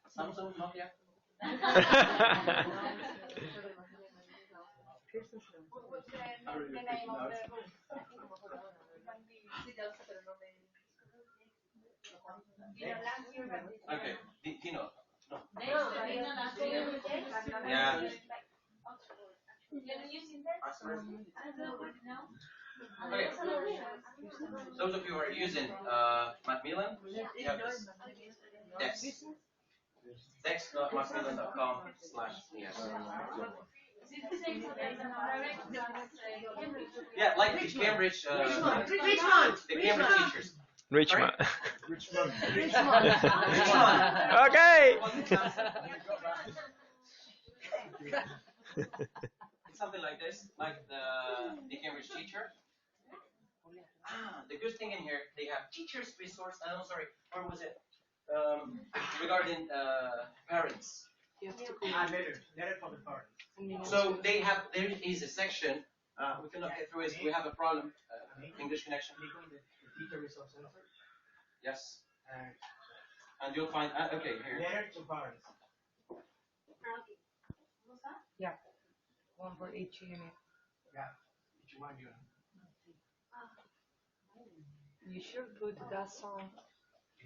Samsung, Nokia. Okay, Dino. No. Yeah. Okay. Those of you who are using Macmillan, you have this Dex. Dex.macmillan.com/yes. Yeah, like the Cambridge, the Cambridge teachers. Richmond. Richmond. Okay. It's something like this, like the Cambridge teacher. The good thing in here, they have teachers resource. I'm sorry, where was it? Regarding parents. Letter for the parents. So they have. There is a section. We cannot get through it. We have a problem. English connection. The teacher resource center. Yes. And you'll find. Okay, here. Letter to parents. Yeah. One for each unit. Yeah. Each one unit. You should put that song.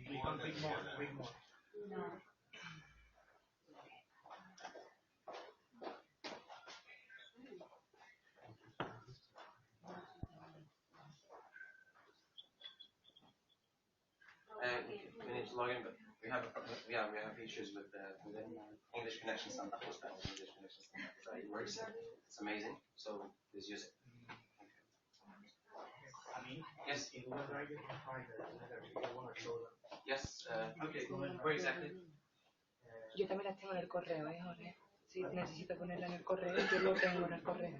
We can read more. No. We need to log in, but we have we have issues with the English connection. Sometimes English connection. It works. It's amazing. So please use it. Yes. In Google Drive you can find the letter if you want to show them. Yes. Okay. Where exactly? Yo también las tengo en el correo, Jorge. Si necesito ponerla en el correo, yo lo tengo en el correo.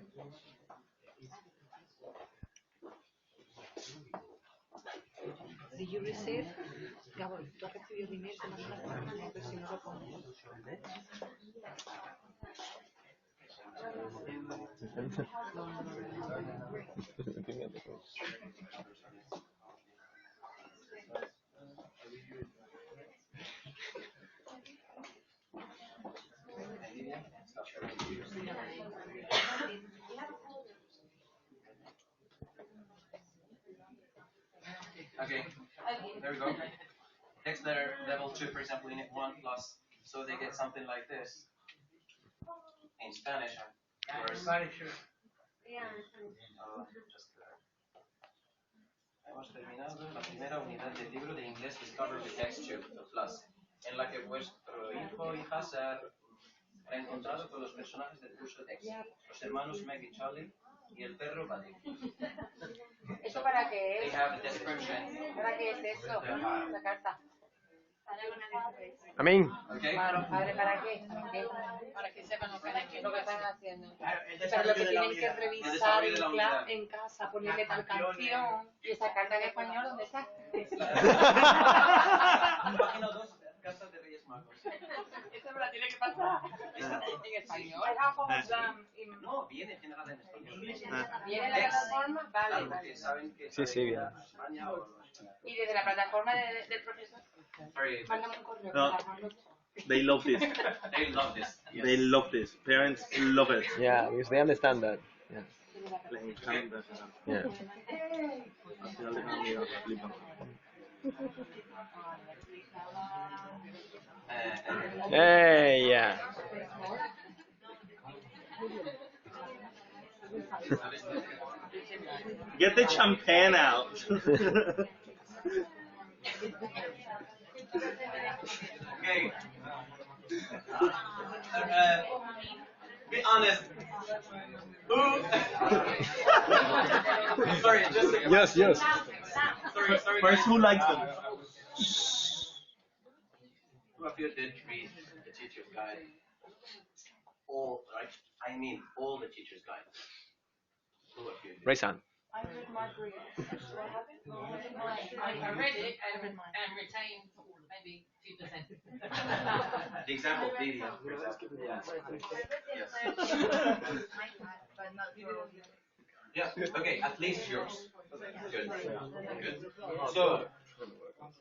Did you receive? Gabo, ¿tú has recibido el email? No, pero si no lo pongo. Okay. There we go. Next letter, level 2, for example, in it 1 plus. So they get something like this. In Spanish, Hemos terminado la primera unidad del libro de inglés Discover the Text 2 Plus, en la que vuestro hijo o hija se ha reencontrado con los personajes del curso de texto, los hermanos Meg y Charlie y el perro Buddy. ¿Eso para qué They es? have a description. ¿Para qué es eso? La carta. Amén. Okay. ¿Para los padres para qué? Para que sepan lo que están haciendo. Pero lo que tienen que revisar en casa, ponerle tal canción y esa carta en español, ¿dónde está? Página 2, Cartas de Reyes Magos. Esa me la tiene que pasar en español. No, viene generada en español. ¿Viene la plataforma? Vale. Porque saben que Sí, bien. España o ¿Y desde la plataforma del profesor? Mándame un correo. No. They love this. They love this. Yes. They love this. Parents love it. Yeah, because they understand that. Yeah. Les encanta esa. Yeah. Al final dejan mirar, flipan. Hey, yeah. Get the champagne out. Okay. Be honest. Who? Sorry, just. Yes. Sorry. First, who likes them? Who of you did read the teacher's guide? All, right? I mean, all the teacher's guide. Who of you did? Raise hand. I read Margaret. I read it and retained maybe 2%. The example video, for example. Yes. Yeah. Okay. At least yours. Good. So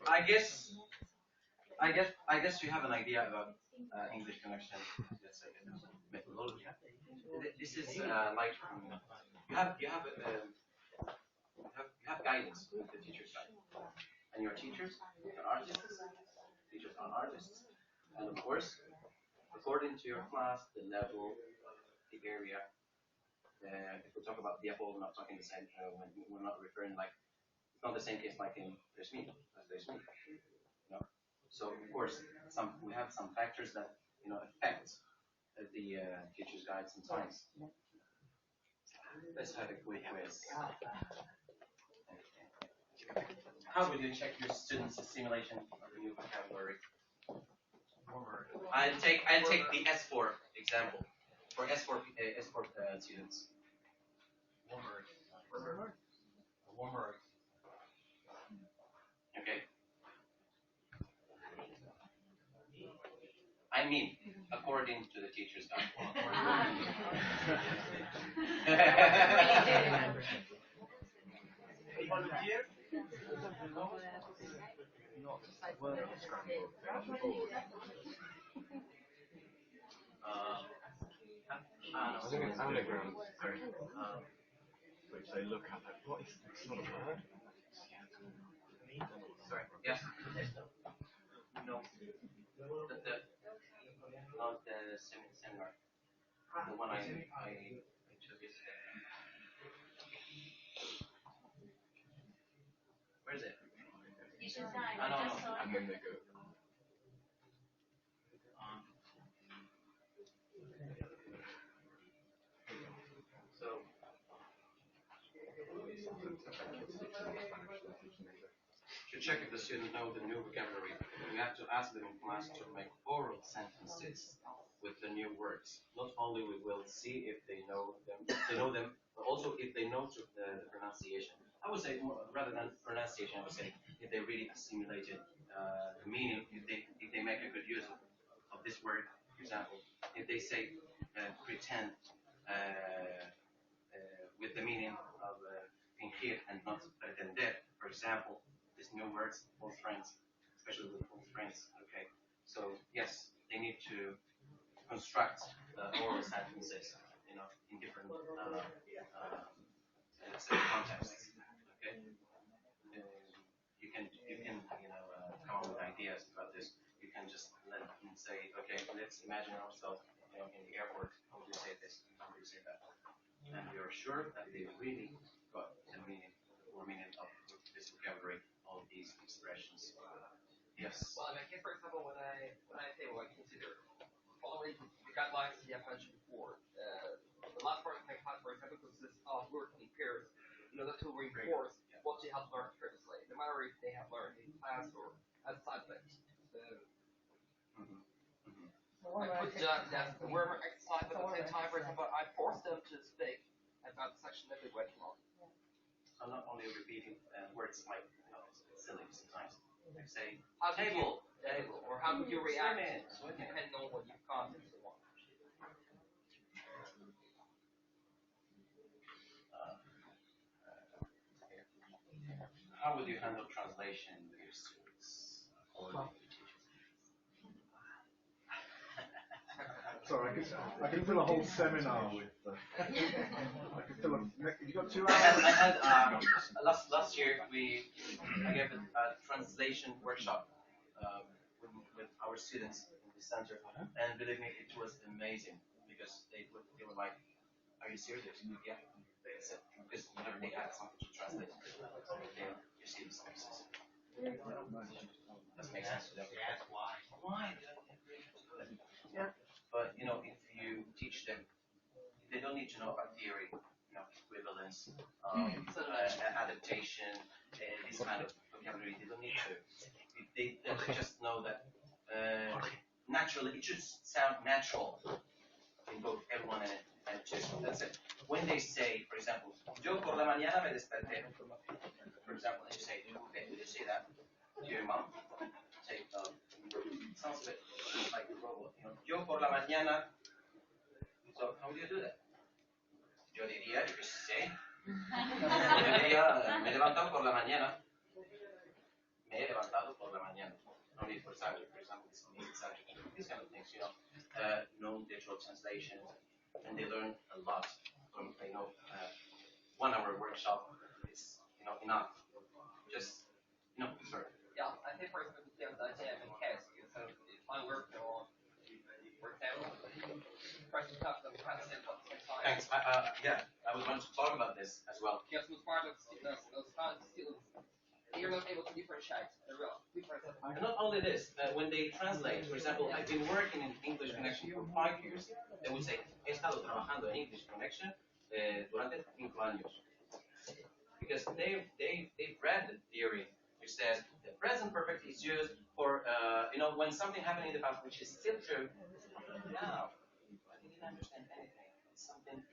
I guess you have an idea about English connection. Let's say methodology. This is like you have guidance with the teacher's guide, and your teachers are artists. Teachers are artists, and of course, according to your class, the level, the area. If we talk about the apple, we're not talking the same. We're not referring like it's not the same case like in there's me, as there's me. You know? So of course, we have some factors that affect the teacher's guide sometimes. Let's have a quick quiz. How would you check your students' assimilation of the new vocabulary? I'll take the S4 example for S4 students. One word. Okay. I mean, according to the teacher's guide. I think it's anagrams, which they look at like, what is it's not a word? Sorry. Yes. No. Not the seminar. The one I took yesterday. Where is it? No. And then they go. So. To check if the students know the new vocabulary, we have to ask them in class to make oral sentences with the new words. Not only we will see if they know them, but also if they know the pronunciation. I would say rather than pronunciation, I would say if they really assimilated the meaning, if they make a good use of this word. For example, if they say pretend with the meaning of fingir and not pretender, for example. These new words, old friends, especially with old friends. Okay, so yes, they need to construct oral sentences, in different let's say contexts. Okay, you can come up with ideas about this. You can just let them say, okay, let's imagine ourselves, in the airport. How do you say this? How do you say that? And we are sure that they really got the meaning of this vocabulary. All these expressions. Yes. Well, I mean, for example, when I say what I consider following the guidelines you have mentioned before, the last part of my class, for example, consists of working in pairs in order to reinforce what they have learned previously, no matter if they have learned in class or outside of it. So, I put that wherever exercise, but at the same time, for example, I force them to speak about the section that they went wrong. So not only repeating words like silly sometimes. Like say table, or how would you react depending on what you've got and so on. How would you handle translation with your students? Sorry, I could fill a whole seminar with. I could fill a. You got 2 hours. I had last year I gave a translation workshop with our students in the center, and believe me, it was amazing because they were like, "Are you serious?" Yeah, they said because whenever they had something to translate, you see the spaces. Doesn't make sense to them. Why? Yeah. But if you teach them, they don't need to know about theory, equivalence, adaptation, this kind of vocabulary. They don't need to. They just know that naturally, it should sound natural in both L1 and 2. That's it. When they say, for example, yo por la mañana me desperté. For example, and you say, okay, would you say that to your mom? Say, sounds a bit like a robot. Yo por la mañana. So how do you do that? Yo diría, yo qué sé. Yo diría, me he levantado por la mañana. Me he levantado por la mañana. No need for subject, for example, this needs subject, these kind of things, no literal translation, and they learn a lot from, 1 hour workshop is, enough. Just, sorry. Yeah, I think for example, there's a German case. So if I work on, for example, person talks about concept at the same time. Thanks. I was going to talk about this as well. Just with part of those students, they are not able to differentiate the real differences. And not only this, when they translate, for example, I've been working in English Connection for 5 years. They would say, he estado trabajando en English Connection durante 5 años. Because they've read the theory which says the present perfect is used for, when something happened in the past, which is still true. Now, I didn't understand anything. It's something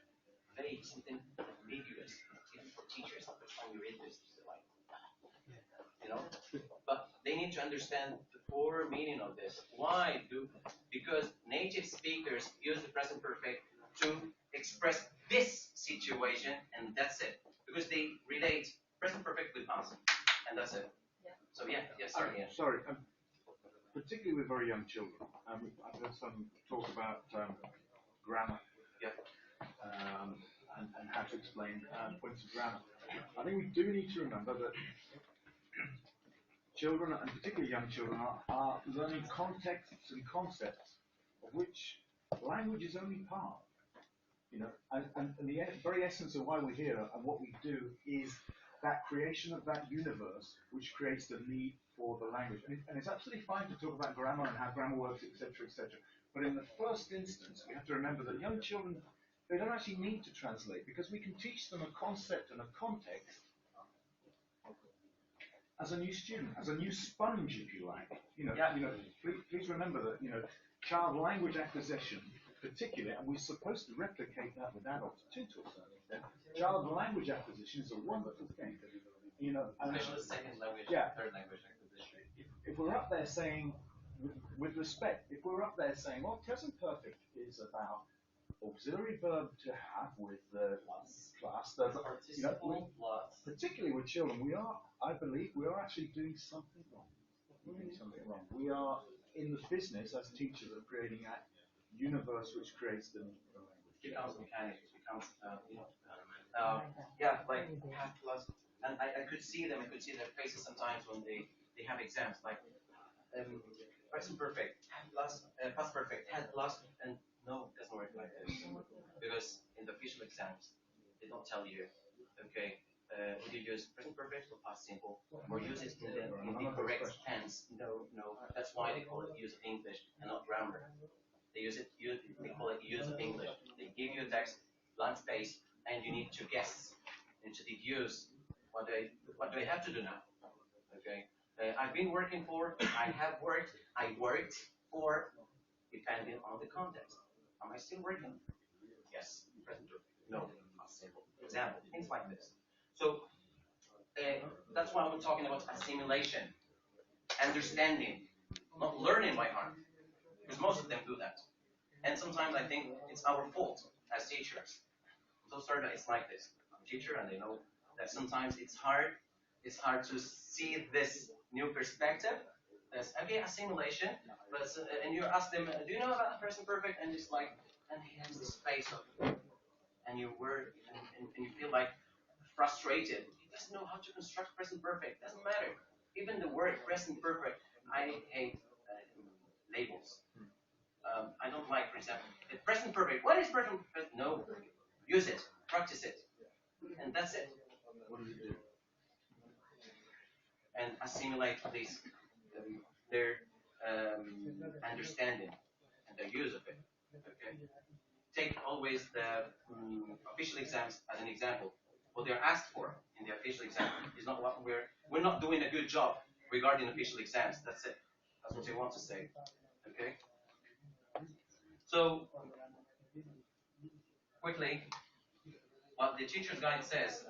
vague, something ambiguous, even for teachers. The first time you read this, it's like, but they need to understand the core meaning of this. Why do? Because native speakers use the present perfect to express this situation, and that's it. Because they relate present perfect with past, and that's it. So sorry. Sorry, particularly with very young children. I've heard some talk about grammar. Yeah. And how to explain points of grammar. I think we do need to remember that children, and particularly young children, are learning contexts and concepts of which language is only part. And the very essence of why we're here and what we do is that creation of that universe which creates the need for the language. And it's absolutely fine to talk about grammar and how grammar works, etc., etc. But in the first instance, we have to remember that young children, they don't actually need to translate because we can teach them a concept and a context as a new student, as a new sponge, if you like. Please remember that, child language acquisition, particularly, and we're supposed to replicate that with adults too, to a certain extent. Child language acquisition is a wonderful thing. Especially second language, third language acquisition. If we're up there saying, with respect, if we're up there saying, well, present perfect is about auxiliary verb to have with the class, particularly with children, I believe we are actually doing something wrong. We are in the business as teachers of creating a universe which creates the need for language. Becomes mechanics, becomes, like have plus, and I could see their faces sometimes when they have exams, like present perfect, have plus, past perfect, had plus, and no, it doesn't work like this. Because in the official exams, they don't tell you, okay, would you use present perfect or past simple, or use it in the correct tense? No, that's why they call it use of English and not grammar. They call it use of English. They give you a text, blank space, and you need to guess and to deduce what do I have to do now? Okay, I worked for, depending on the context. Am I still working? Yes. Present perfect. No. Past simple. Example. Things like this. So that's why we're talking about assimilation, understanding, not learning by heart, because most of them do that. And sometimes I think it's our fault as teachers. I'm so sorry that it's like this. I'm a teacher, and I know that sometimes it's hard. It's hard to see this new perspective. There's assimilation, but and you ask them, do you know about present perfect? And it's like, and he has this face of, and you feel like frustrated. He doesn't know how to construct present perfect. Doesn't matter. Even the word present perfect, I hate labels. I don't like, for example, present perfect. What is present perfect? No, use it, practice it, and that's it. What does it do? And assimilate this, their understanding and their use of it. Okay. Take always the official exams as an example. What they're asked for in the official exam is not what we're not doing a good job regarding official exams. That's it. That's what they want to say. Okay. So quickly, what the teacher's guide says.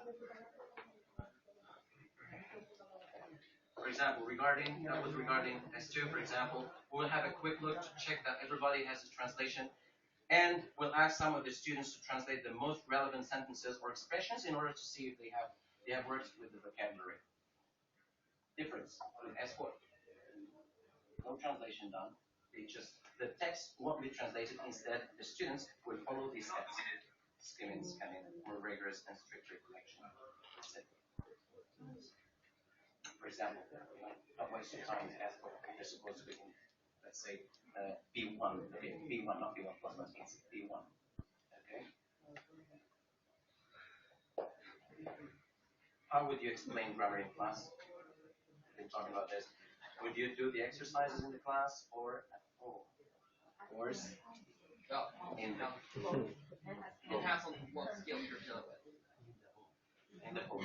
For example, regarding S2, for example, we'll have a quick look to check that everybody has a translation, and we'll ask some of the students to translate the most relevant sentences or expressions in order to see if they have worked with the vocabulary. Difference with S4. no translation done. The text won't be translated. Instead, the students will follow these steps. Skimming, scanning, more rigorous and strict recollection. That's it. For example, not waste your time to ask what they're supposed to be in, let's say, B1, okay, B1, not B1 plus, but it's B1, okay? How would you explain grammar in class? We've been talking about this. Would you do the exercises in the class or at home? Or Well, in the depends on what skill you're dealing with. in the home?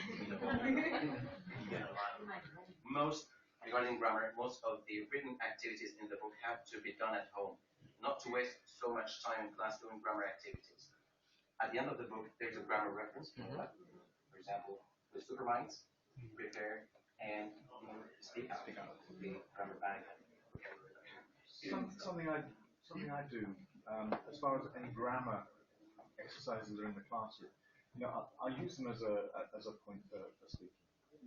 Most regarding grammar, most of the written activities in the book have to be done at home, not to waste so much time in class doing grammar activities. At the end of the book, there's a grammar reference. For example, with superminds, prepare, and speak out the grammar bag. Something I do as far as any grammar exercises are in the classroom. I use them as a point for speaking,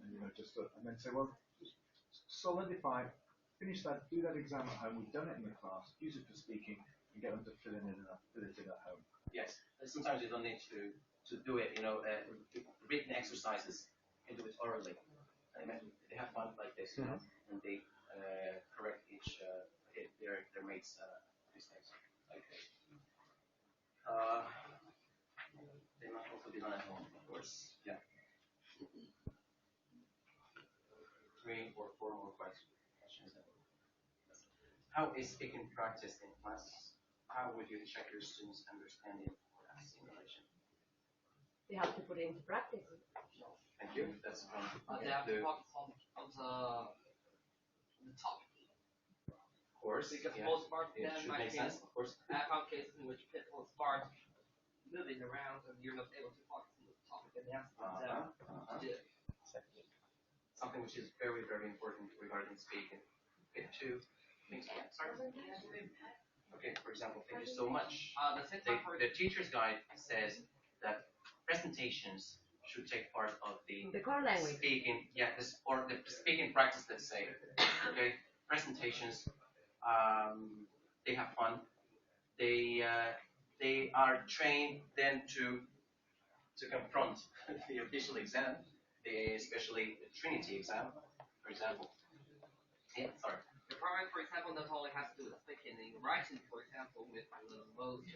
and and then say, well, just solidify, finish that, do that exam at home. We've done it in the class. Use it for speaking, and get them to fill it in at home. Yes, sometimes you don't need to do it. Written exercises, you can do it orally. They have fun like this, and they correct their mates' mistakes. Okay. They must also be done at home, of course. Yeah. 3 or 4 more questions. How is speaking practiced in class? How would you check your students' understanding or assimilation? They have to put it into practice. Thank you. That's from They have to focus on the topic. Of course. Because yeah. most part It then should might make be sense, of course. I found cases in which people start moving around and you're not able to focus on the topic and you have to do it. Something which is very, very important regarding speaking. Okay, 2 things. Sorry. Okay, for example, thank you so much. The teacher's guide says that presentations should take part of the core language. Speaking, or the speaking practice, let's say. Okay, presentations, they have fun. They are trained then to confront the official exam, especially the Trinity exam, for example. Yeah, sorry. The program, for example, not only has to do with speaking and writing, for example, with most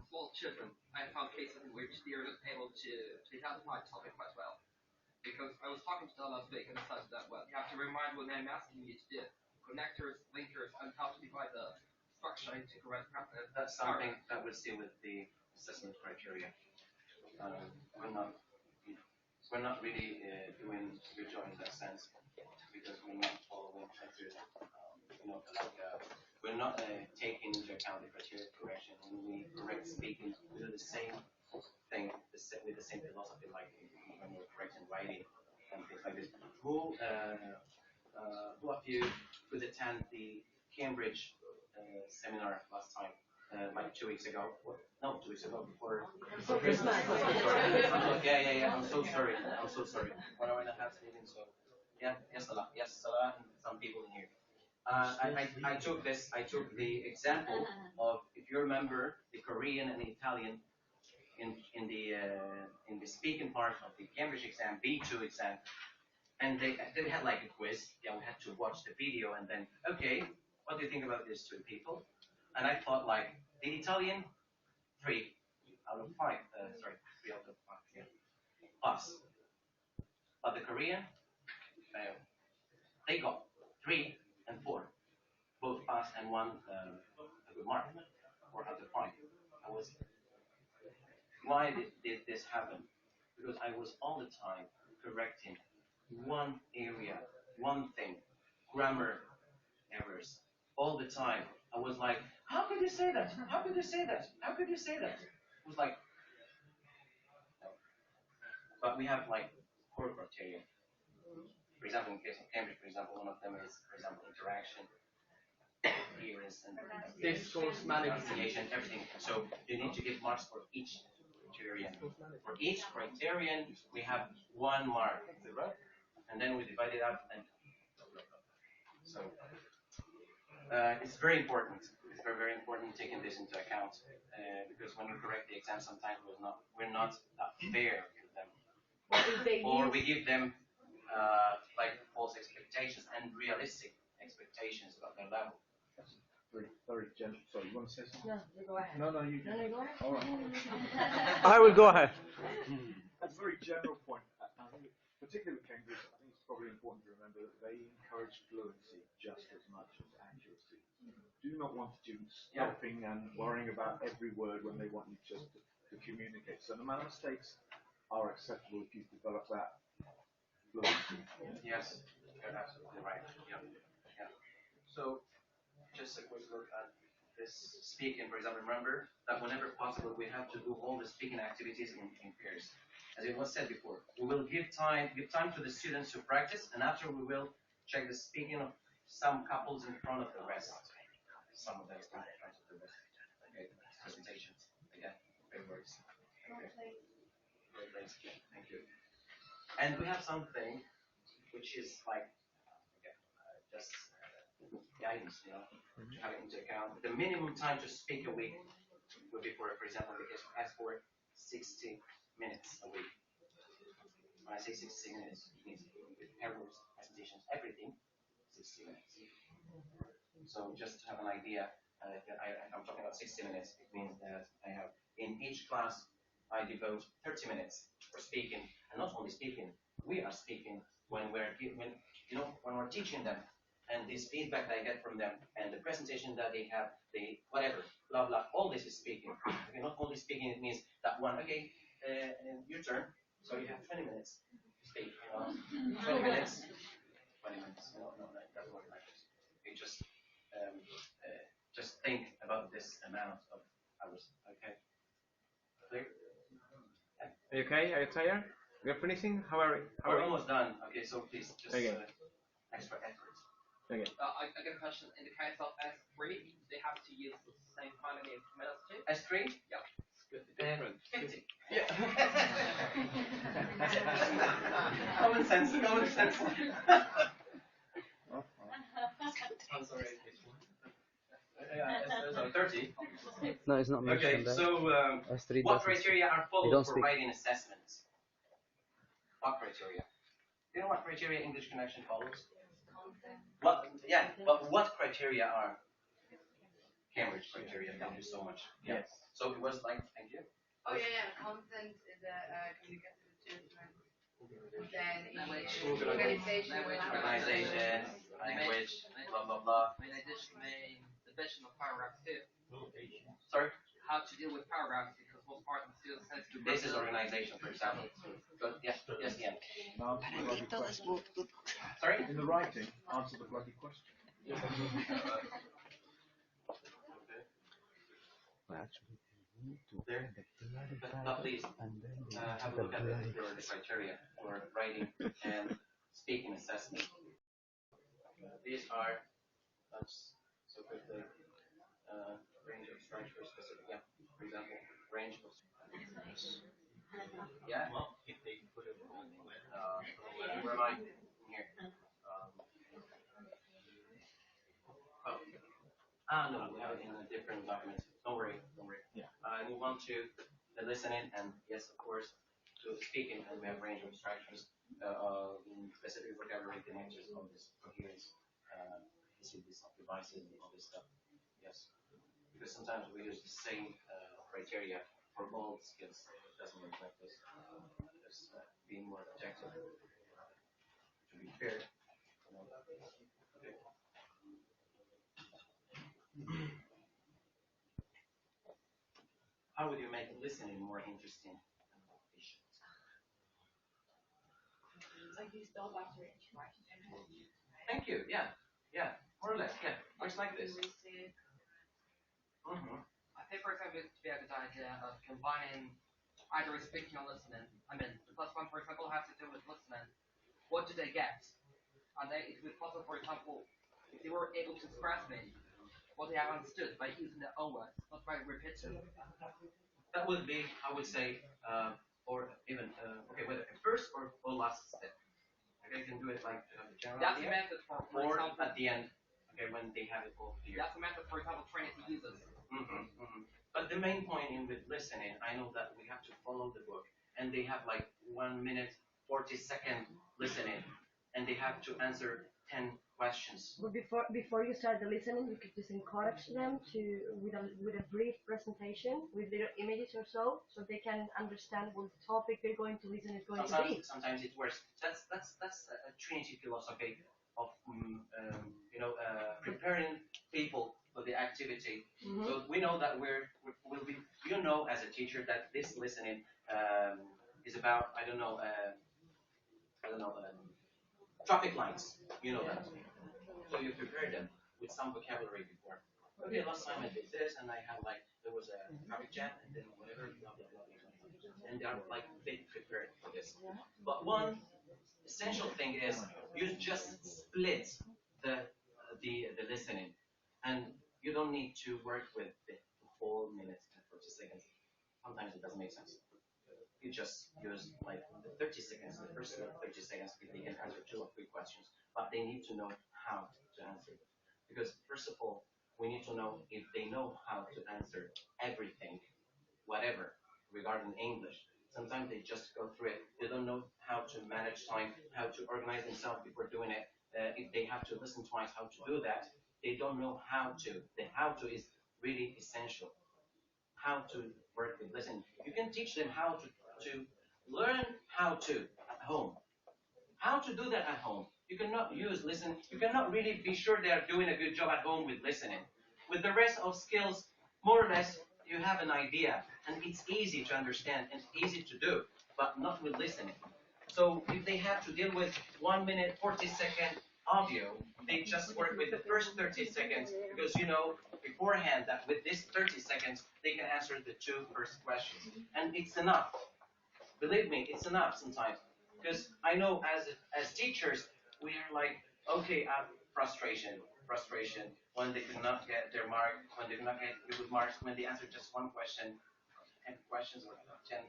small children. I found cases in which they are not able to identify the topic quite well. Because I was talking to them last week and decided that, well, you have to remind what I'm asking you to do. Connectors, linkers, and how to divide the structure into correct practice. That's something that we'll see with the assessment criteria. We're not really doing a good job in that sense because we're not following criteria. We're not taking into account the criteria of correction. When we correct speaking, we do the same thing with the same philosophy like when we're correcting writing and things like this. Who of you could attend the Cambridge seminar last time? Like 2 weeks ago. No, 2 weeks ago before Christmas. Yeah. I'm so sorry. When I have leaving, so yes, Salah, and some people in here. I took the example of, if you remember, the Korean and the Italian in the speaking part of the Cambridge exam, B2 exam, and they had like a quiz. Yeah, we had to watch the video and then, okay, what do you think about these 2 people? And I thought like the Italian 3 out of 5. 3 out of 5. Yeah. Pass. But the Korean fail. They got 3 and 4, both pass and 1 a good mark, 4 out of 5. Why did this happen? Because I was all the time correcting one area, one thing, grammar errors, all the time. I was like, how could you say that? How could you say that? How could you say that? It was like, no. But we have like core criteria. For example, in case of Cambridge, for example, one of them is, for example, interaction, appearance, and discourse manipulation, everything. So you need to give marks for each criterion. For each criterion, we have 1 mark, and then we divide it up and so It's very important. It's very, very important taking this into account because when you correct the exam, sometimes we're not that fair with them, or we give them like false expectations and realistic expectations about their level. Very, very gentle. Sorry, you want to say something? No, you go ahead. No, you can. No, you go ahead. All right. I will go ahead. That's a very general point. I think, particularly with Cambridge, I think it's probably important to remember that they encourage fluency just as much as accuracy. Do not want students stopping and worrying about every word when they want you just to communicate. So no matter mistakes are acceptable if you develop that fluency. Yes, you're absolutely right. Yeah. Yeah. So just a quick look at this speaking, for example. Remember that whenever possible, we have to do all the speaking activities in pairs. As it was said before, we will give time to the students to practice, and after we will check the speaking of some couples in front of the rest. Some of them in front of the rest. Okay, presentations. Again, great words. Okay. Great words. Thank you. And we have something which is like just guidance, to have it into account. The minimum time to speak a week would be, for example, in the case of passport, 60 minutes a week. When I say 60 minutes, it means with errors, presentations, everything, 60 minutes. So just to have an idea, if I'm talking about 60 minutes, it means that I have in each class, I devote 30 minutes for speaking, and not only speaking, we are speaking when we're teaching them, and this feedback that I get from them, and the presentation that they have, they whatever, blah blah, all this is speaking. Okay, not only speaking, it means that one. Okay, your turn. So you have 20 minutes to speak. 20 minutes. 20 minutes. No, that doesn't work like this. You just think about this amount of hours. Okay. Clear? Are you okay? Are you tired? We're finishing? How are we? We're almost done. Okay, so please just extra effort. Okay. I get a question. In the case of S3, they have to use the same quantity of minutes too? S3? Yeah. 50. Yeah. Common sense. I'm sorry. Yeah, 30. No, it's not mentioned Okay, there. so S3 what doesn't criteria are They followed don't for speak. writing assessments? What criteria? Do you know what criteria English Connection follows? But what criteria are Cambridge criteria? Thank you so much. Yeah. Yes. So it was like, thank you. Oh yeah. Content is a communicative achievement. Then organization, language, blah blah blah. In addition, division of paragraphs too. Sorry? How to deal with paragraphs because most part of the students has to This is organization, for example. But yes, yeah. Now, answer the bloody question. Sorry? In the writing, answer the bloody question. There. But please have a look at the criteria for writing and speaking assessment. These are, so quickly, range of structure specific. Yeah, for example, range of. Yeah. Where am I? Here. No, we have it in a different document. Don't worry. Yeah. Move on to the listening, and yes, of course, to speaking, and we have range of structures, specific vocabulary connectors, all this coherence, these devices, and all this stuff. Yes, because sometimes we use the same criteria for all skills. It doesn't work like this. Just being more objective, to be fair. Okay. How would you make listening more interesting and more efficient? Thank you. Yeah. More or less. Yeah. Works like this. I think, for example, it would be a good idea of combining either speaking or listening. I mean, the plus one, for example, has to do with listening. What do they get? And then it would be possible, for example, if they were able to express me what they have understood by using their own words, not by repeating. That would be, I would say, or even whether first or last step. Okay, you can do it like general. That's the method for or example. at the end. okay, when they have it all clear. That's a method, for example, training to use this. But the main point in with listening, I know that we have to follow the book, and they have like 1 minute 40-second listening, and they have to answer 10 questions. But before you start the listening, you could just encourage them to with a brief presentation with little images or so they can understand what the topic they're going to listen is going to be. Sometimes it works. That's a Trinity philosophy of preparing people for the activity. So we know that we'll be. You know, as a teacher, that this listening is about traffic lights. You know that. So you prepare them with some vocabulary before. Okay, last time I did this, and I had there was a traffic jam, and then whatever, blah blah blah, blah. And they're like they prepared for this. But one essential thing is you just split the listening, and you don't need to work with the whole minute and 40 seconds. Sometimes it doesn't make sense. You just use like the 30 seconds, the first 30 seconds, if they can answer 2 or 3 questions, but they need to know how to answer them. Because first of all, we need to know if they know how to answer everything, whatever, regarding English. Sometimes they just go through it. They don't know how to manage time, how to organize themselves before doing it. If they have to listen twice, how to do that. They don't know how to. The how to is really essential. How to work with listening. You can teach them how to learn how to at home. How to do that at home. You cannot listen. You cannot really be sure they are doing a good job at home with listening. With the rest of skills, more or less, you have an idea, and it's easy to understand and easy to do, but not with listening. So if they have to deal with 1 minute 40-second audio, they just work with the first 30 seconds because you know beforehand that with this 30 seconds they can answer the 2 first questions, and it's enough. Believe me, it's enough sometimes. Because I know as teachers, we are like, okay, frustration when they cannot get their mark, when they cannot get good marks, when they answer just 1 question, 10 questions or 10.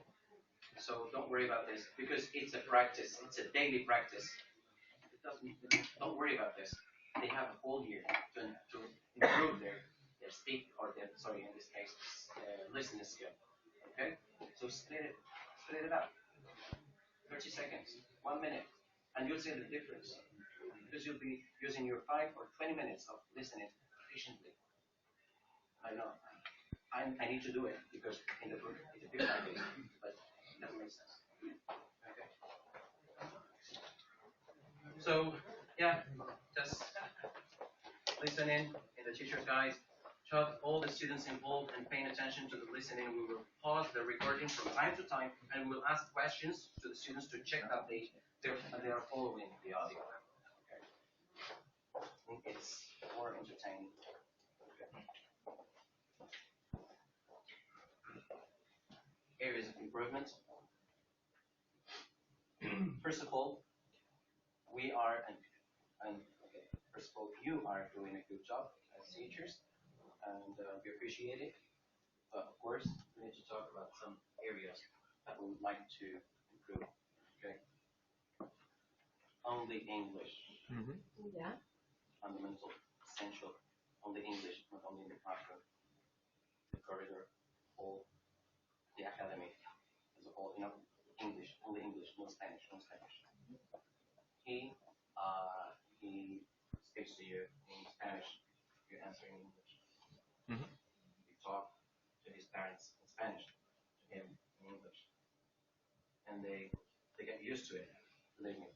So don't worry about this because it's a practice. It's a daily practice. Don't worry about this. They have a whole year to improve their speak or their in this case listening skill. Okay, so split it up. 30 seconds, 1 minute, and you'll see the difference. Because you'll be using your 5 or 20 minutes of listening efficiently. I know. I need to do it because in the book it's a bit like this, but it doesn't make sense. Okay. So, yeah, just listening in the teacher's guide. Shove all the students involved and paying attention to the listening. We will pause the recording from time to time and we'll ask questions to the students to check that they are following the audio. Okay. I think it's more entertaining. Okay. Areas of improvement. First of all, we are first of all, you are doing a good job as teachers, and we appreciate it. But of course, we need to talk about some areas that we would like to improve. Okay. Only English. Yeah. Fundamental, essential. Only English, not only in the classroom, the corridor, all the academy as a whole. English, only English, no Spanish, no Spanish. He speaks to you in Spanish. You answer in English. You talk to his parents in Spanish, to him in English. And they get used to it, believe me.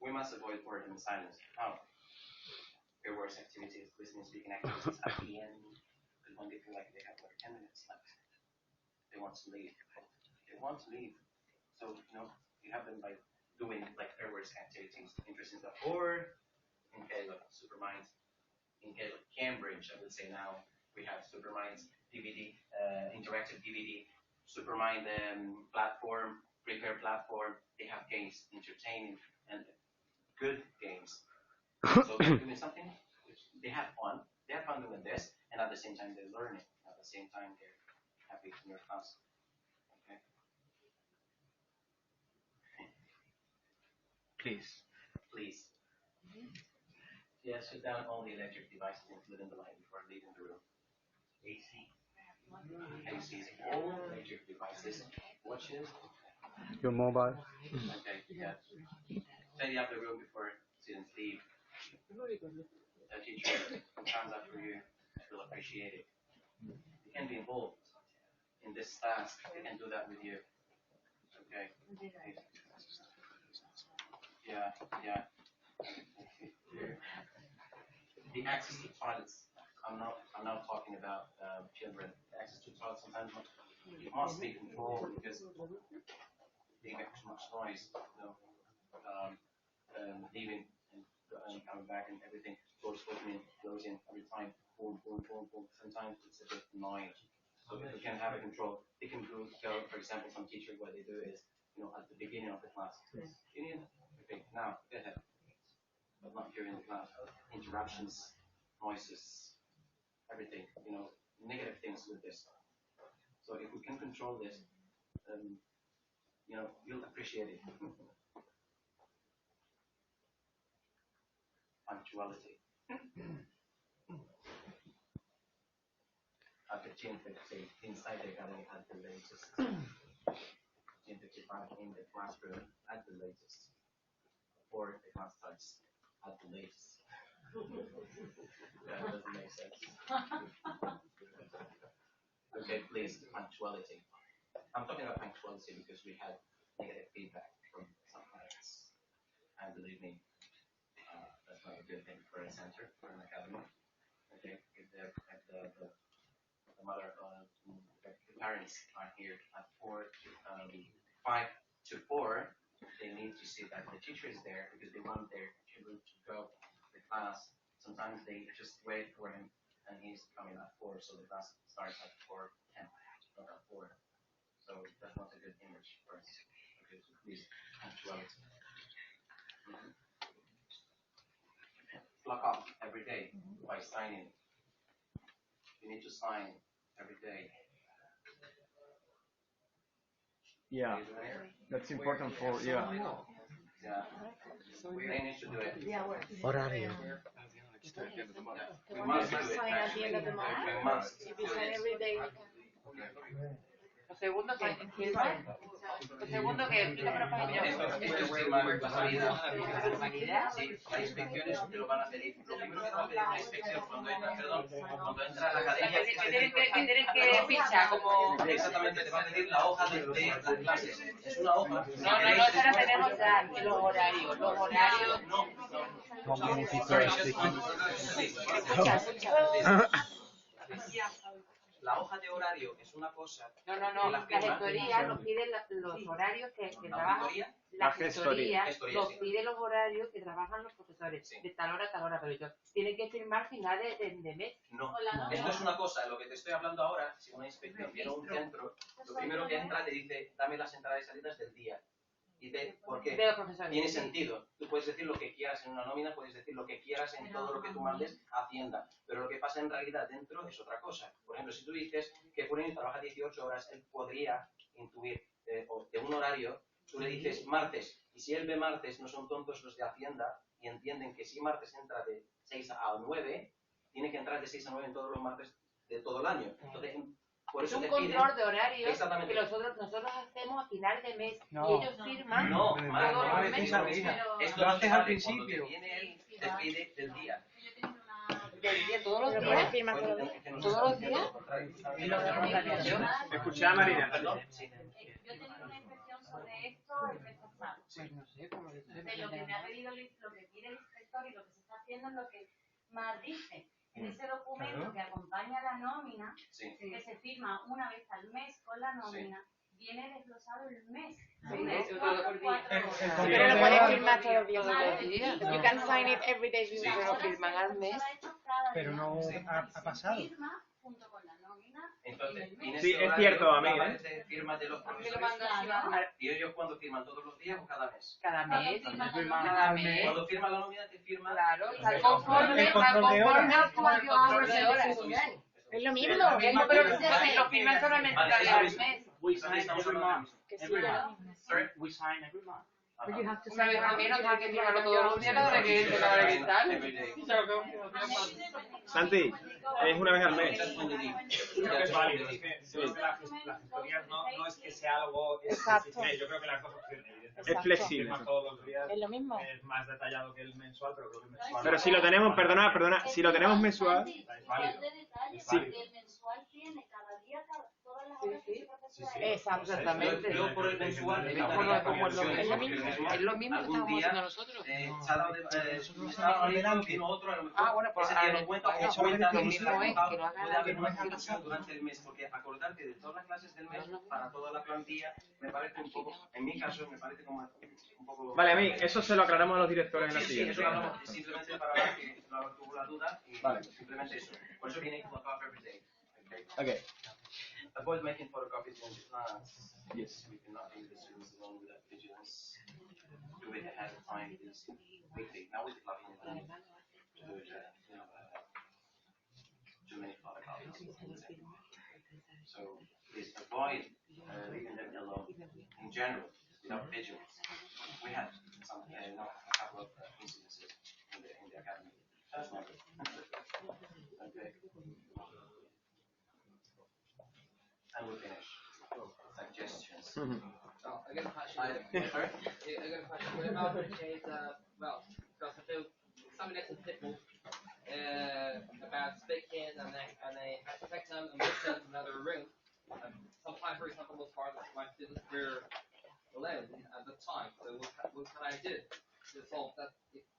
We must avoid boredom and silence. How? Your worst activities, listening, speaking activities at the end. Because when they feel like they have 10 minutes left, they want to leave. So, you have them by doing airworks activities, interesting stuff. Or in case of Superminds, in case of Cambridge, I would say now we have Superminds DVD, interactive DVD, Supermind platform, prepare platform. They have games, entertaining and good games. So they're doing something. They have fun. They have fun doing this, and at the same time they're learning. At the same time they're happy in your class. Okay. Please. Yeah, shut down all the electric devices, including the light, before leaving the room. ACs, all electric devices, watches. Your mobile. Okay, yeah. Tidy up the room before students leave. The teacher comes after you, will appreciate it. You can be involved in this task. They can do that with you. Okay. Yeah, yeah. The access to toilets. I'm not talking about children. The access to toilets sometimes must be controlled because they make too much noise. Leaving and coming back and everything. Doors opening, closing every time. Boom, boom, boom, boom. Sometimes it's a bit annoying. So if you can have a control, they can go, for example, some teachers, what they do is, at the beginning of the class, okay, now, go ahead. But not during the class. Interruptions, noises, everything, negative things with this. So if we can control this, you'll appreciate it. Punctuality. At the 10:50, inside the academy at the latest. 10:55 in the classroom at the latest. Or the class starts at the latest. That doesn't make sense. Okay, please, punctuality. I'm talking about punctuality because we had negative feedback from some parents. And believe me, that's not a good thing for a center, for an academy. Okay, if the mother, the parents are here at 5 to 4, they need to see that the teacher is there because they want their children to go to the class. Sometimes they just wait for him and he's coming at 4, so the class starts at 4:10, not at 4. So that's not a good image for us. Okay, so please, punctuality. Clock up every day by signing. You need to sign every day. Yeah, that's important for, yeah. Yeah. We need to do it. Horario. We must do it. Sign at the end of the month. We must If do you sign it. every day, Lo segundo que firma, lo segundo que explica para Esto es firmar la validad. Sí, la inspección es te lo van a pedir. Lo primero que va a pedir la inspección cuando entra a la academia. que tienen que fichar como. Exactamente, te va a pedir la hoja de las clases. Es una hoja. No, eso lo tenemos ya. Los horarios. La hoja de horario es una cosa. No. La gestoría nos pide los horarios que trabajan. La gestoría nos pide los horarios que trabajan los profesores. De tal hora a tal hora. Pero ellos tienen que firmar final de mes. No, esto es una cosa. Lo que te estoy hablando ahora, si una inspección viene a un centro, lo primero que entra te dice, dame las entradas y salidas del día. Y ¿por qué? Tiene sentido. Tú puedes decir lo que quieras en una nómina, puedes decir lo que quieras en todo lo que tú mandes a Hacienda, pero lo que pasa en realidad dentro es otra cosa. Por ejemplo, si tú dices que Furini trabaja 18 horas, él podría intuir de un horario, tú le dices martes, y si él ve martes, no son tontos los de Hacienda, y entienden que si martes entra de 6 a 9, tiene que entrar de 6 a 9 en todos los martes de todo el año. Entonces, por eso es un control de horario que nosotros hacemos a final de mes y ellos firman todos los meses. Esto lo haces al principio. Viene él, te pide del día. ¿Del día todos los días? ¿Todos los días? Escucha a Marina. Perdón. Yo tenía una inspección sobre esto el mes pasado. De lo que me ha pedido, lo que pide el inspector y lo que se está haciendo es lo que más dice. En ese documento que acompaña la nómina, que se firma una vez al mes con la nómina, viene desglosado el mes. Pero lo puedes firmar todos los días. You can sign it every day. Pero firman al mes. Pero no ha pasado. Firma junto con la nómina. Entonces, sí, es cierto, amigo. Firmas de los profesores. ¿Y ellos cuando firman todos los días o cada mes? Cada mes. Cuando firma la nómina te firma. Claro, conforme al control de horas. Es lo mismo. Pero lo firman solamente cada mes. We sign every month. Sorry? We sign every month. But you have to Una say vez al menos you tiene have que to firmarlo write todos los días, la de que la de cristal. Every day. Y se lo tengo que Santi, es una vez al mes. Just when you leave. Creo que es válido, es que yo creo que las gestorías no es que sea algo Exacto. específico, yo creo que las dos opciones, evidentemente. Es flexible. Firmas todos los días, Es lo mismo. es más detallado que el mensual, pero creo que el mensual... Pero si lo tenemos, perdona, si lo tenemos mensual, Es válido. Es Sí. válido. El mensual tiene cada día, todas las horas que se profesora Exacto. Exactamente. Yo por el mensual Es lo mismo que algún estamos día haciendo nosotros. se ha dado me estaba olvidando que uno otro a lo mejor Ah, bueno, pues ese día lo cuenta o cuenta lo lo mismo es que lo haga puede la haber una misma confusión durante el mes porque acordarte de todas las clases del mes para toda la plantilla me parece un poco, en mi caso me parece como un poco... vale, a mí, eso se lo aclaramos a los directores en la Sí, sí, siguiente. eso lo hablamos simplemente para que no tuvo la duda y Vale. simplemente eso. Por eso viene photocopy every day. Okay? Okay. Avoid making photocopies in class. Yes. We cannot leave the students alone without vigilance. Do it ahead of time, please. Weekly. Now with the plugin, to do it, too many photocopies. So please avoid leaving them alone in general without vigilance. We had some, a couple of incidences in the academy. That's not good. Okay. And we finish. Suggestions. Oh, I got a question. Sorry? I got a question. What about the case well, because I feel some lessons people about speaking and they had to take them and move them to another room. Sometimes, for example, most part of my students were alone at the time. So what can I do to solve that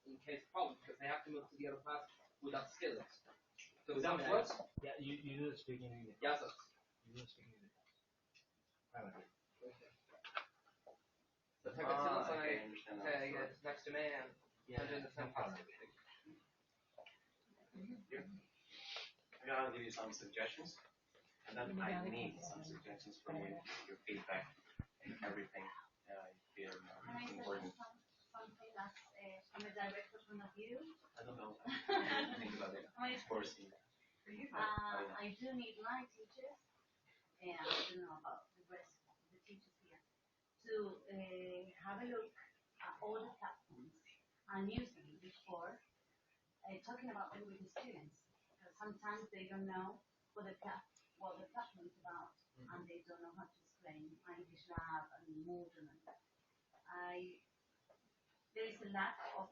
in case problem? Because they have to move to the other class without skills. So Without something what? like- Yeah, you do the speaking in the Yes, sir. You do the speaking in the private. So take a student and Okay, I understand that. I get next to me and they're doing the same class. I'll give you some suggestions, and then I need some suggestions from you, your feedback, and everything. Feel Can I important. suggest something that's from a director point of view? I don't know. Think about it. I mean, Of course. I do need my teachers, and I don't know about the rest of the teachers here, to have a look at all the platforms and use them before talking about them with the students. Because sometimes they don't know what the platform is about, and they don't know how to explain English Lab and Moodle and that. There is a lack of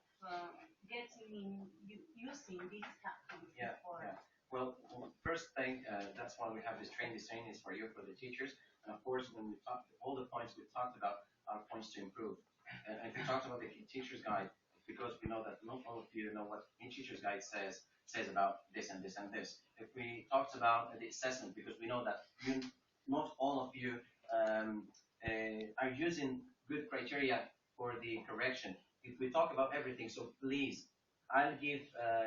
using these platforms before. Yeah. Well, first thing, that's why we have this training. This training is for you, for the teachers. And of course, when we talk, all the points we've talked about are points to improve. And if we talked about the teacher's guide, because we know that not all of you know what the teacher's guide says about this and this and this. If we talked about the assessment, because we know that not all of you are using good criteria for the correction. If we talk about everything, so please, I'll give,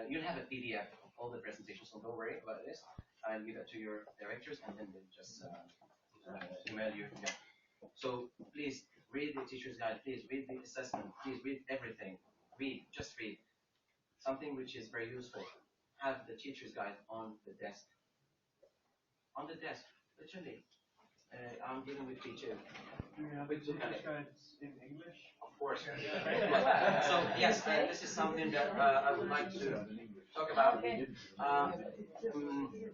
you'll have a PDF of all the presentations, so don't worry about this. I'll give it to your directors and then they'll just email you. Yeah. So please read the teacher's guide, please read the assessment, please read everything. Just read. Something which is very useful. Have the teacher's guide on the desk. On the desk, literally. I'm dealing with teacher. In English? Of course. So yes, this is something that I would like to talk about.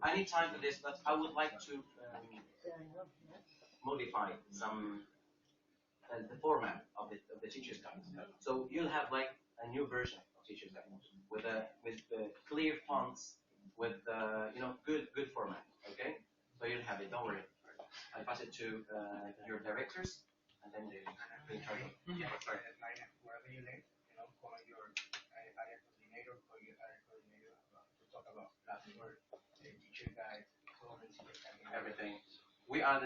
I need time for this, but I would like to modify some the format of the teacher's guide. So you'll have like a new version of teacher's guide with clear fonts, with good format. Okay, so you'll have it. Don't worry. I pass it to your directors, and then they charge it. Wherever you live, call your area coordinator, to talk about classwork, teacher guide, Everything. We are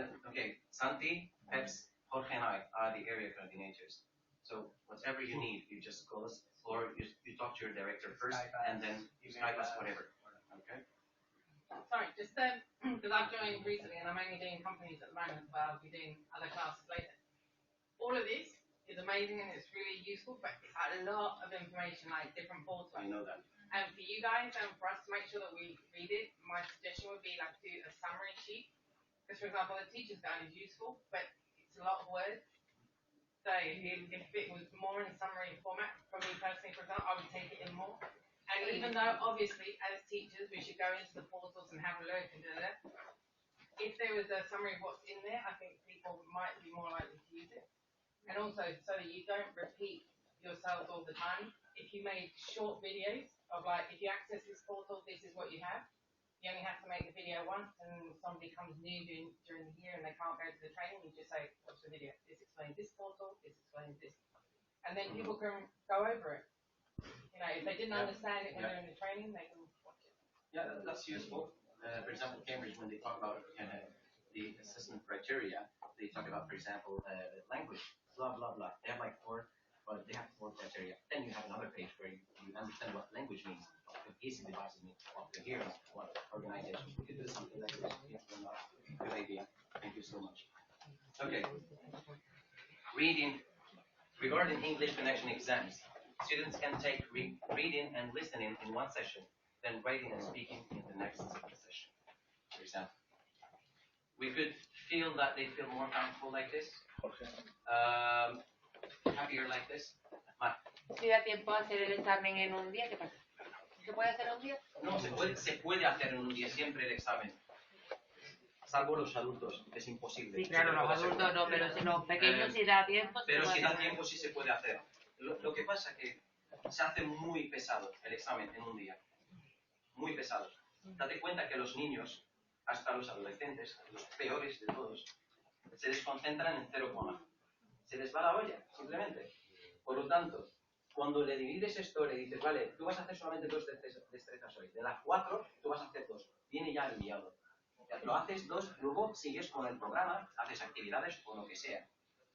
Santi, Peps, Jorge, and I are the area coordinators. So whatever you need, you just call us, or you talk to your director first, and then you Skype us, whatever. Okay. Sorry, just because I've joined recently and I'm only doing companies at the moment, but I'll be doing other classes later. All of this is amazing and it's really useful, but it's a lot of information, like different portals. I know that. And for you guys and for us to make sure that we read it, my suggestion would be like do a summary sheet. Because for example, the teacher's guide is useful, but it's a lot of words. say if it was more in summary format, for me personally, for example, I would take it in more. And even though obviously as teachers we should go into the portals and have a look and if there was a summary of what's in there, I think people might be more likely to use it. And also so that you don't repeat yourselves all the time. If you made short videos of like, if you access this portal, this is what you have. You only have to make the video once, and somebody comes new during the year and they can't go to the training, you just say, watch the video. This explains this portal, this explains this. And then people can go over it. You know, if they didn't understand it when they're in the training, they can watch it. Yeah, that's useful. For example, Cambridge, when they talk about the assessment criteria, they talk about, for example, language, blah, blah, blah. They have like four criteria. Then you have another page where you understand what language means, what cohesive devices mean, what coherence, what organization. We could do something like this. Good idea. Thank you so much. Okay. Reading. Regarding English connection exams, students can take reading and listening in one session, then writing and speaking in the next session. For example, we could feel that they feel more comfortable like this, happier like this. Si da tiempo a hacer el examen en un día, ¿qué pasa? ¿Se puede hacer en un día? No, se puede hacer en un día siempre el examen. Salvo los adultos, es imposible. Sí, claro, los adultos no, pero si los pequeños si da tiempo. Pero si da tiempo sí se puede hacer. Lo que pasa es que se hace muy pesado el examen en un día. Muy pesado. Date cuenta que los niños, hasta los adolescentes, los peores de todos, se desconcentran en 0, se les va la olla, simplemente. Por lo tanto, cuando le divides esto, le dices, vale, tú vas a hacer solamente 2 destrezas hoy. De las 4, tú vas a hacer 2. Viene ya aliviado. Lo haces 2, luego sigues con el programa, haces actividades o lo que sea,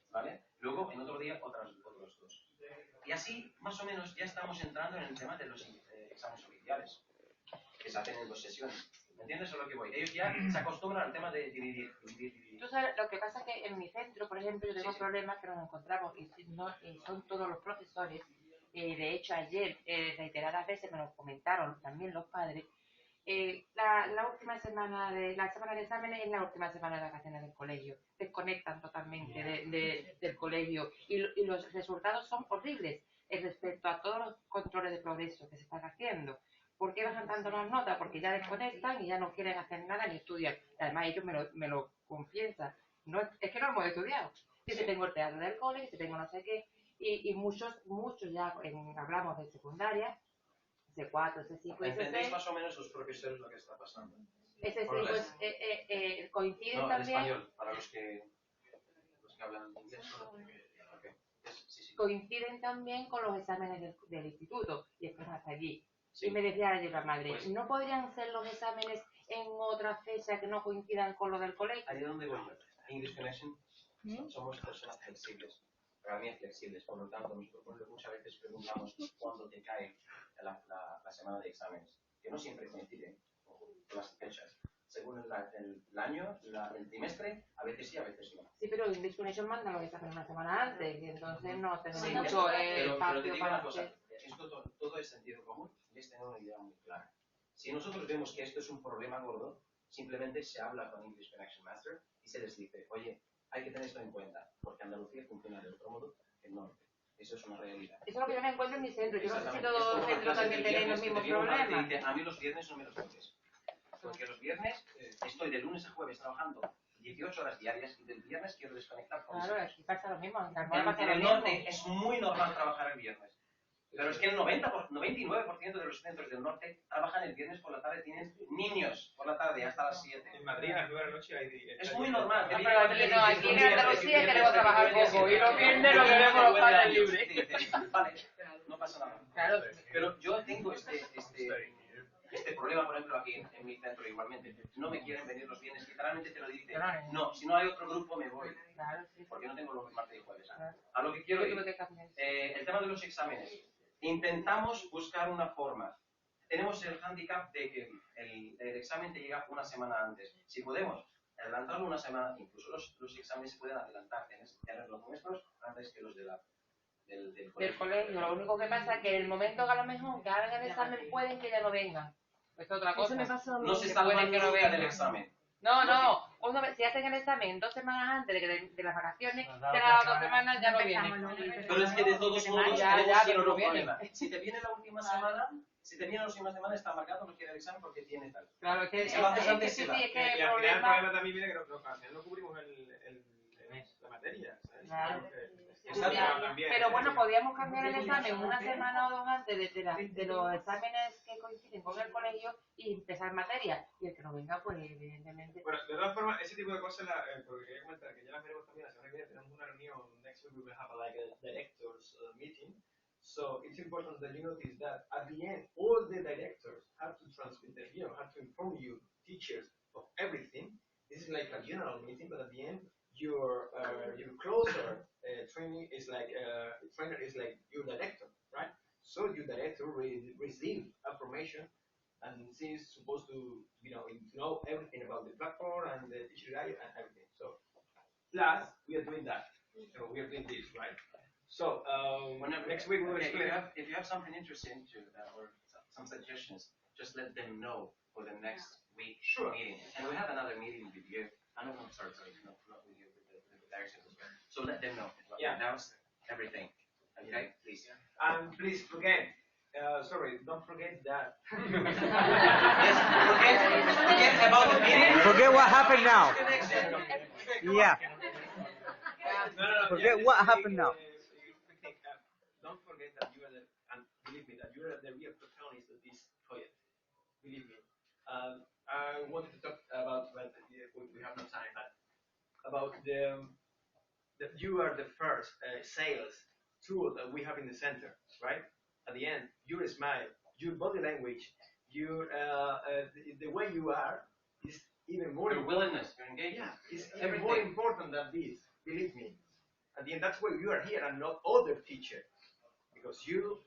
¿vale? Luego, en otro día, otros 2. Y así, más o menos, ya estamos entrando en el tema de los exámenes oficiales, que se hacen en 2 sesiones. ¿Me entiendes a lo que voy? Ellos ya se acostumbran al tema de dividir. Tú sabes, lo que pasa es que en mi centro, por ejemplo, yo tengo problemas que nos encontramos y son todos los profesores. De hecho, ayer, reiteradas veces me lo comentaron también los padres. La última semana la semana de exámenes es la última semana de vacaciones del colegio. Desconectan totalmente del colegio y los resultados son horribles respecto a todos los controles de progreso que se están haciendo. ¿Por qué bajan tanto las notas? Porque ya desconectan y ya no quieren hacer nada ni estudiar. Además, ellos me lo confiesan. No, es que no hemos estudiado. Dice, tengo el teatro del cole, dice, tengo no sé qué. Y muchos ya hablamos de secundaria, C4, C5 y ¿Entendéis C6. más o menos los profesores lo que está pasando? Ese pues, coinciden no, también. Español, para los que hablan inglés. Okay. Sí. Coinciden también con los exámenes del instituto, y es hasta allí. Sí. Y me decía ayer la madre, Pues, ¿no podrían ser los exámenes en otra fecha que no coincidan con los del colegio? Ahí es donde voy yo. English Connection, somos personas flexibles, realmente flexibles. Por lo tanto, nosotros muchas veces preguntamos cuándo te cae la semana de exámenes, que no siempre coinciden con las fechas. Según el año, el trimestre, a veces sí, a veces no. Sí, pero English Connection manda los exámenes una semana antes, y entonces no tenemos Sí, mucho pero te digo para una cosa, esto todo es sentido común y es tener una idea muy clara. Si nosotros vemos que esto es un problema gordo, simplemente se habla con English Connection Master y se les dice, oye, hay que tener esto en cuenta, porque Andalucía funciona de otro modo que el norte. Eso es una realidad. Eso es lo que yo me encuentro en mi centro. Yo no sé si todos los centros también tienen los mismos problemas. A mí los viernes no me los toques. Porque los viernes estoy de lunes a jueves trabajando 18 horas diarias y del viernes quiero desconectar con Claro, aquí pasa lo mismo. En el norte es muy normal trabajar el viernes. Pero es que el 99% de los centros del norte trabajan el viernes por la tarde, tienen niños por la tarde hasta las 7. En Madrid a las 9 de la noche hay... Es muy normal. Pero aquí en Andalucía queremos trabajar poco y los viernes lo queremos los padres libres. Vale, no pasa nada. Claro. Pero yo tengo este problema, por ejemplo, aquí en mi centro igualmente. No me quieren venir los viernes, literalmente te lo dice. No, si no hay otro grupo me voy. Porque no tengo los martes y jueves. A lo que quiero ir, el tema de los exámenes. Intentamos buscar una forma. Tenemos el hándicap de que el examen te llega una semana antes. Si podemos adelantarlo una semana, incluso los exámenes se pueden adelantar, tener los nuestros antes que los del colegio. Lo único que pasa es que en el momento que a lo mejor que hagan el examen pueden que ya no vengan. Es otra cosa. Eso me pasó a mí. No se salvan nunca del examen. No, si hacen el examen 2 semanas antes de las vacaciones, ya las 2 semanas ya no vienen. Pero es que de todos modos, ya, tiene pero un vienen. problema. Si te viene la última semana, está marcado, no quiere el examen porque tiene tal. Claro, es que Si lo haces antes, sí, se va. es que Y al final el problema también viene que al final no cubrimos la materia, ¿sabes? Claro. Exacto. También, Pero bueno, podíamos cambiar el examen una semana o 2 antes de los exámenes que coinciden con el colegio y empezar materia. Y el que no venga, pues evidentemente. Bueno, de todas formas, ese tipo de cosas, porque quería comentar que ya las veremos también la semana que viene, tenemos una reunión, next week we will have like a directors meeting. So it's important that you notice that at the end, all the directors have to transmit, have to inform you, teachers, of everything. This is like a general meeting, but at the end, your closer trainee is like trainer is like your director, right? So your director receive information, and she is supposed to know everything about the platform and the teacher guide and everything. So plus we are doing that. So we are doing this, right? So next week we will explain. If you have something interesting to or some suggestions, just let them know for the next week meeting. And we have another meeting with you. I don't know, sorry, not with you, with the directors as well. So let them know. Announce everything. Okay, please. And please forget. Sorry, don't forget that. Yes, forget about the meeting. Forget what happened now. Yeah. Forget what happened now. Don't forget that you are and believe me, that you are the real protagonist of this project. Believe me. I wanted to talk about, but we have no time, but about that you are the first sales tool that we have in the center, right? At the end, your smile, your body language, your the way you are is even more. Your willingness, your engagement. Yeah, it's even more important than this. Believe me. At the end, that's why you are here and not other teacher, because you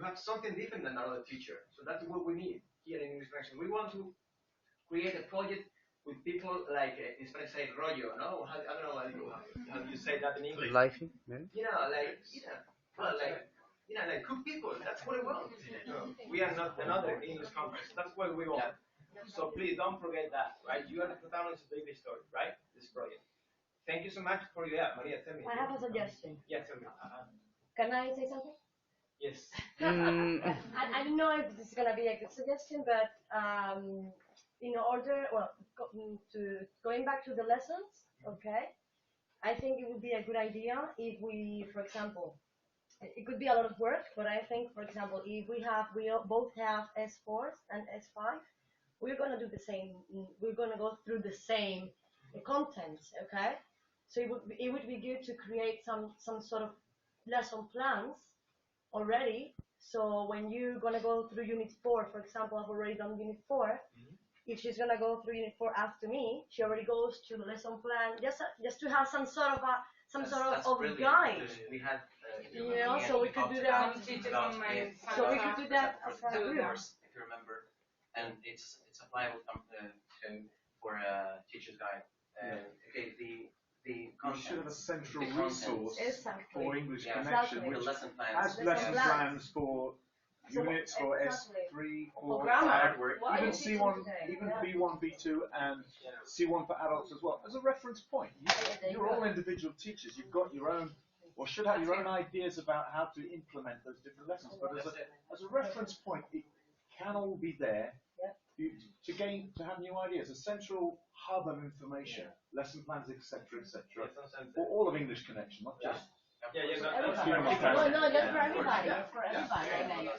have something different than another teacher. So that's what we need here in English Connection. We want to create a project with people like in Spanish say rollo, no? I don't know how you say that in English. Life, yeah. Like good people. That's what we want. We are not another English conference. That's what we want. So please don't forget that, right? You are the protagonist of the English story, right? This project. Thank you so much for your Maria. Tell me. I have a suggestion. Yeah, tell me. Can I say something? Yes. I don't know if this is gonna be a good suggestion, but in order, going back to the lessons, okay, I think it would be a good idea if we, for example, it could be a lot of work, but I think, for example, if we both have S4s and S5, we're gonna do the same. We're gonna go through the same content, okay? So it would be good to create some sort of lesson plans already. So when you're gonna go through Unit 4, for example, I've already done Unit 4. If she's gonna go through Unit 4 after me, she already goes to the lesson plan just to have some sort of guide. We had, so we could do that. So we could do that as a group. If you remember, and it's applicable for a teacher's guide. Okay, the We should have a central the resource Exactly. for English Yeah, connection, the which lesson plans. has lesson plans. plans for units for Exactly. S3, For 4, grammar. 5, What are even you teaching C1, today? even Yeah. B1, B2, and C1 for adults as well. As a reference point, you're all individual teachers. You've got your own, or should have your own ideas about how to implement those different lessons. But as a reference point, it can all be there to have new ideas. A central hub of information, lesson plans, etc., for all of English connection, not just. Everybody. No, not for everybody. It's for everybody.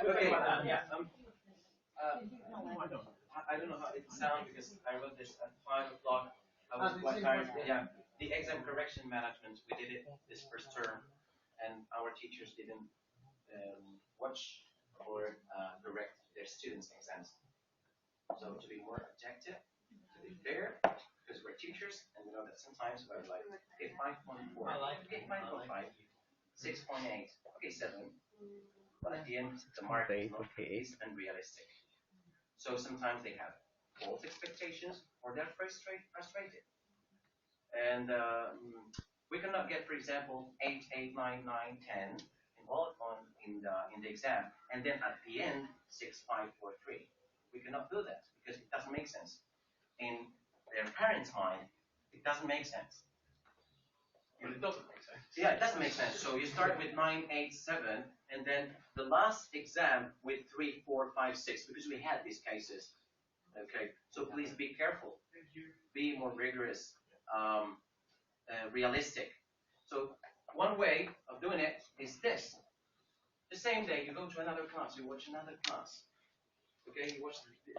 Okay. I don't know how it sounds because I wrote this at 5 o'clock. I was quite tired. Yeah, the exam correction management, we did it this first term, and our teachers didn't watch or correct their students' exams. So to be more objective, to be fair, because we're teachers, and we know that sometimes we're like, okay, 5.4, okay, 5.5, 6.8, okay, 7. But at the end, the mark is unrealistic. So sometimes they have false expectations, or they're frustrated. And we cannot get, for example, 8, 8, 9, 9, 10 in the exam, and then at the end 6, 5, 4, 3. We cannot do that because it doesn't make sense. in their parents' mind, it doesn't make sense. It doesn't make sense. Yeah, it doesn't make sense. So you start with 9, 8, 7, and then the last exam with 3, 4, 5, 6, because we had these cases. Okay, so please be careful. Be more rigorous, realistic. So one way of doing it is this. The same day you go to another class, you watch another class. Okay, you watch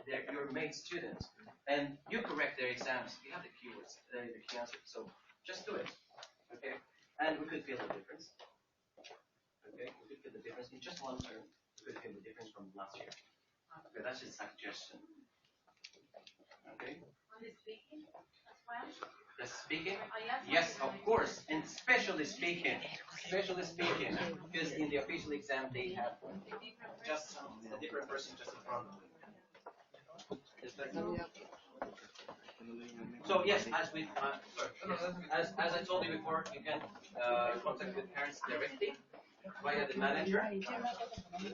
your mate students, and you correct their exams. You have the keywords, the key answers. So just do it. Okay, and we could feel the difference. Okay, we could feel the difference in just one term. We could feel the difference from last year. Okay, that's just a suggestion. Okay. On the speaking as well? The speaking? Yes, of course, and especially speaking. Especially speaking, because in the official exam they have just a different person just in front of them. So yes, as I told you before, you can contact with parents directly via the manager.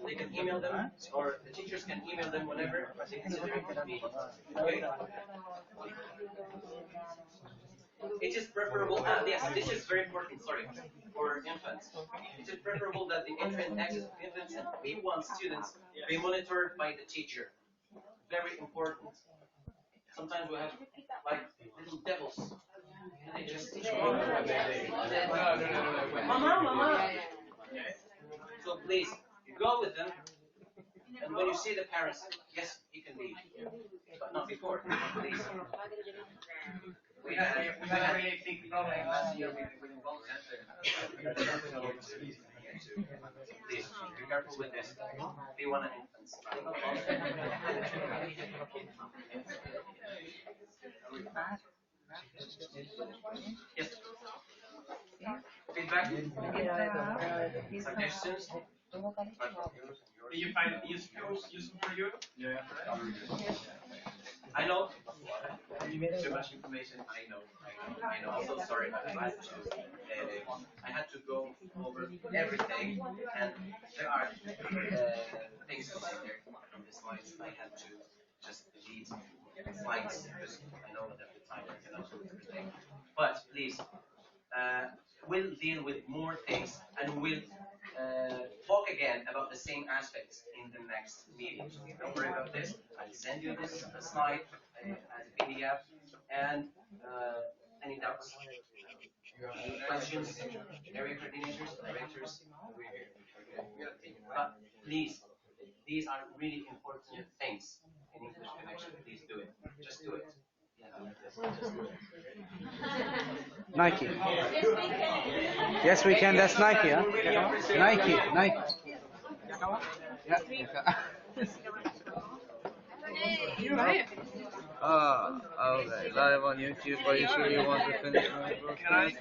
They can email them, or the teachers can email them whenever they consider it convenient. Okay? It is preferable, yes, this is very important, sorry, for infants. It is preferable that the entry and exit of infants and B1 students be monitored by the teacher. Very important. Sometimes we have like little devils, and they just teach Mama. So please, you go with them, and when you see the parents, yes, you can leave, but not before, please. We had a really big problem last year with involved Please, be careful with this. Be one of infants. Yes. Feedback? Suggestions? Do you find these skills useful for you? Yeah. I know. Too much information. I know. I'm so sorry, but I had to go over everything, and there are things to see there from the slides. I had to just delete slides because I know that at the time I cannot do everything. But please, we'll deal with more things, and we'll talk again about the same aspects in the next meeting. So don't worry about this. I'll send you this slide as a PDF, and any doubts, questions, area coordinators, directors. But please, these are really important things in English connection. Please do it. Just do it. Just do it. Nike. Yes, we can. That's Nike, huh? Nike. Yeah. Okay. Live on YouTube. Are you sure you want to finish my broadcast?